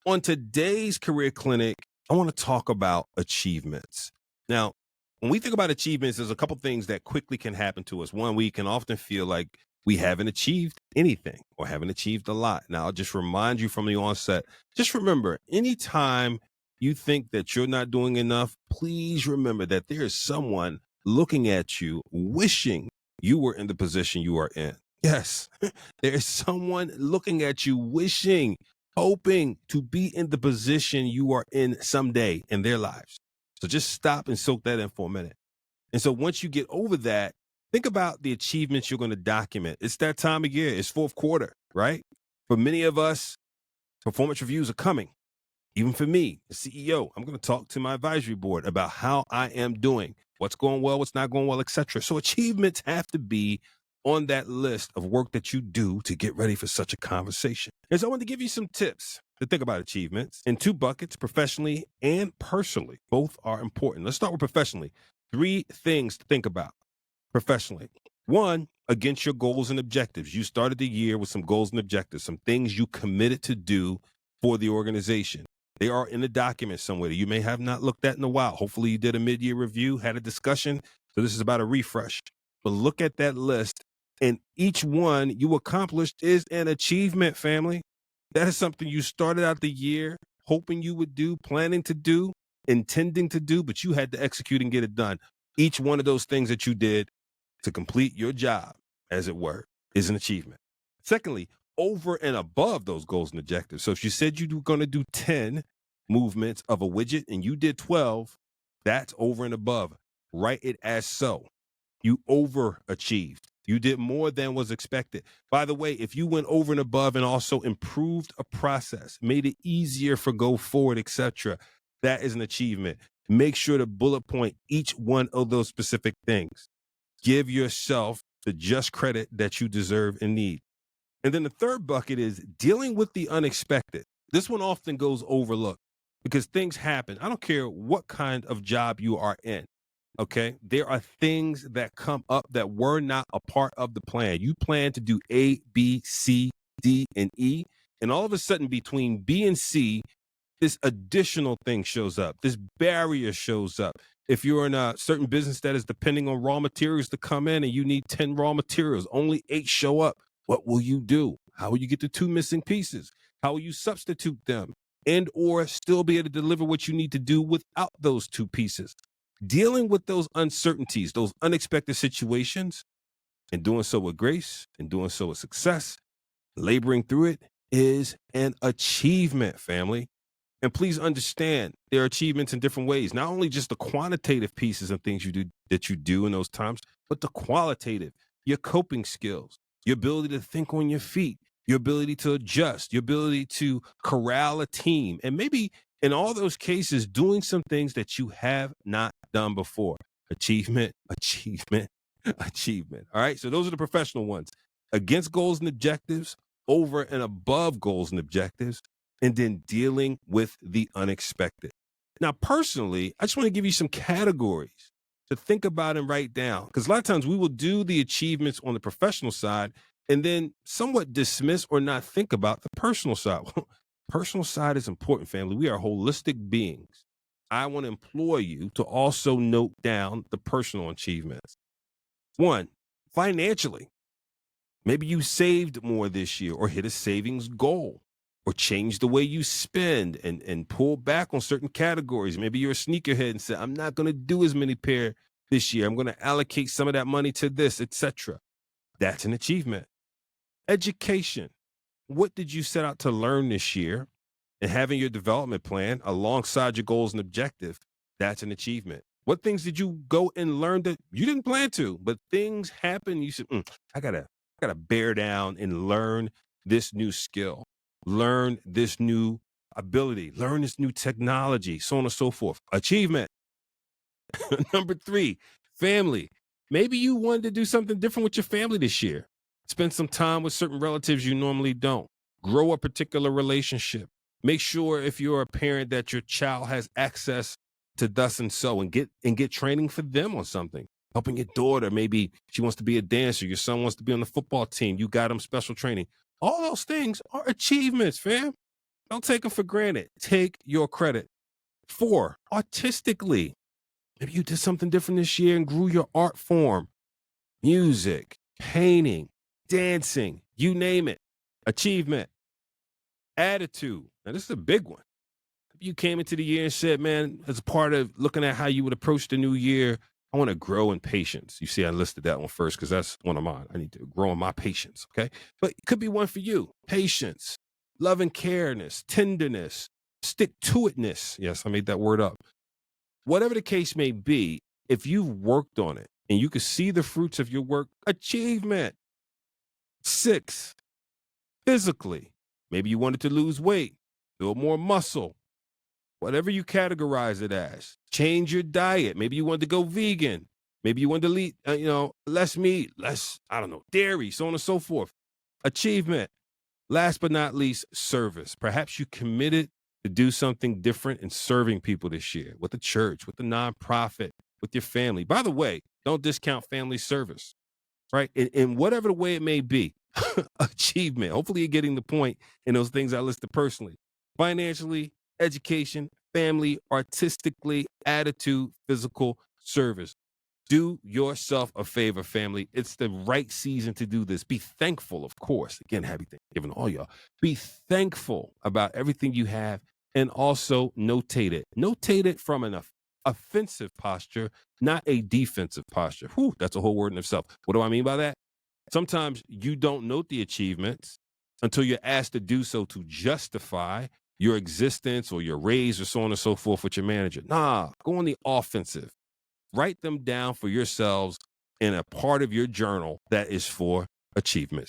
On today's Career Clinic, I want to talk about achievements. Now, when we think about achievements, there's a couple things that quickly can happen to us. One, we can often feel like we haven't achieved anything or haven't achieved a lot. Now, I'll just remind you from the onset, just remember, anytime you think that you're not doing enough, please remember that there is someone looking at you, wishing you were in the position you are in. Yes, there is someone looking at you, wishing, hoping to be in the position you are in someday in their lives. So just stop and soak that in for a minute. And so once you get over that, think about the achievements you're going to document. It's that time of year. It's fourth quarter, right? For many of us, performance reviews are coming. Even for me, the CEO, I'm going to talk to my advisory board about how I am doing, what's going well, what's not going well, etc. So achievements have to be on that list of work that you do to get ready for such a conversation. And so I want to give you some tips to think about achievements in two buckets, professionally and personally. Both are important. Let's start with professionally. 3 things to think about professionally. 1, against your goals and objectives. You started the year with some goals and objectives, some things you committed to do for the organization. They are in a document somewhere that you may have not looked at in a while. Hopefully you did a mid-year review, had a discussion. So this is about a refresh. But look at that list, and each one you accomplished is an achievement, family. That is something you started out the year hoping you would do, planning to do, intending to do, but you had to execute and get it done. Each one of those things that you did to complete your job, as it were, is an achievement. Secondly, over and above those goals and objectives. So if you said you were going to do 10 movements of a widget and you did 12, that's over and above. Write it as so. You overachieved. You did more than was expected. By the way, if you went over and above and also improved a process, made it easier for go forward, etc., that is an achievement. Make sure to bullet point each one of those specific things. Give yourself the just credit that you deserve and need. And then the third bucket is dealing with the unexpected. This one often goes overlooked because things happen. I don't care what kind of job you are in. Okay. There are things that come up that were not a part of the plan. You plan to do A, B, C, D, and E. And all of a sudden, between B and C, this additional thing shows up. This barrier shows up. If you're in a certain business that is depending on raw materials to come in and you need 10 raw materials, only 8 show up. What will you do? How will you get the 2 missing pieces? How will you substitute them and or still be able to deliver what you need to do without those 2 pieces? Dealing with those uncertainties, those unexpected situations, and doing so with grace and doing so with success, laboring through it is an achievement, family. And please understand there are achievements in different ways, not only just the quantitative pieces and things you do in those times, but the qualitative, your coping skills, your ability to think on your feet, your ability to adjust, your ability to corral a team, and maybe in all those cases, doing some things that you have not done before. Achievement, achievement, achievement. All right. So those are the professional ones. Against goals and objectives, over and above goals and objectives, and then dealing with the unexpected. Now, personally, I just want to give you some categories to think about and write down, because a lot of times we will do the achievements on the professional side and then somewhat dismiss or not think about the personal side. Personal side is important, family. We are holistic beings. I want to implore you to also note down the personal achievements. 1, financially. Maybe you saved more this year or hit a savings goal or changed the way you spend and pull back on certain categories. Maybe you're a sneakerhead and said, I'm not going to do as many pair this year. I'm going to allocate some of that money to this, etc. That's an achievement. Education. What did you set out to learn this year? And having your development plan alongside your goals and objectives, that's an achievement. What things did you go and learn that you didn't plan to, but things happen? You said, I gotta bear down and learn this new skill, learn this new ability, learn this new technology, so on and so forth. Achievement. Number 3, family. Maybe you wanted to do something different with your family this year. Spend some time with certain relatives you normally don't. Grow a particular relationship. Make sure if you're a parent that your child has access to thus and so, and get training for them on something. Helping your daughter, maybe she wants to be a dancer, your son wants to be on the football team, you got them special training. All those things are achievements, fam. Don't take them for granted. Take your credit. 4, artistically. Maybe you did something different this year and grew your art form, music, painting, dancing, you name it. Achievement, attitude. Now, this is a big one. You came into the year and said, man, as a part of looking at how you would approach the new year, I want to grow in patience. You see, I listed that one first because that's one of mine. I need to grow in my patience. Okay. But it could be one for you. Patience, love and careness, tenderness, stick to itness. Yes, I made that word up. Whatever the case may be, if you've worked on it and you can see the fruits of your work, achievement. 6, physically. Maybe you wanted to lose weight, build more muscle, whatever you categorize it as. Change your diet. Maybe you wanted to go vegan. Maybe you wanted to eat, less meat, less, dairy, so on and so forth. Achievement. Last but not least, service. Perhaps you committed to do something different in serving people this year with the church, with the nonprofit, with your family. By the way, don't discount family service, right? In whatever the way it may be, achievement. Hopefully you're getting the point in those things I listed personally. Financially, education, family, artistically, attitude, physical, service. Do yourself a favor, family. It's the right season to do this. Be thankful, of course. Again, happy Thanksgiving to all y'all. Be thankful about everything you have and also notate it. Notate it from an offensive posture, not a defensive posture. Whew, that's a whole word in itself. What do I mean by that? Sometimes you don't note the achievements until you're asked to do so to justify your existence or your raise or so on and so forth with your manager. Nah, go on the offensive. Write them down for yourselves in a part of your journal that is for achievements.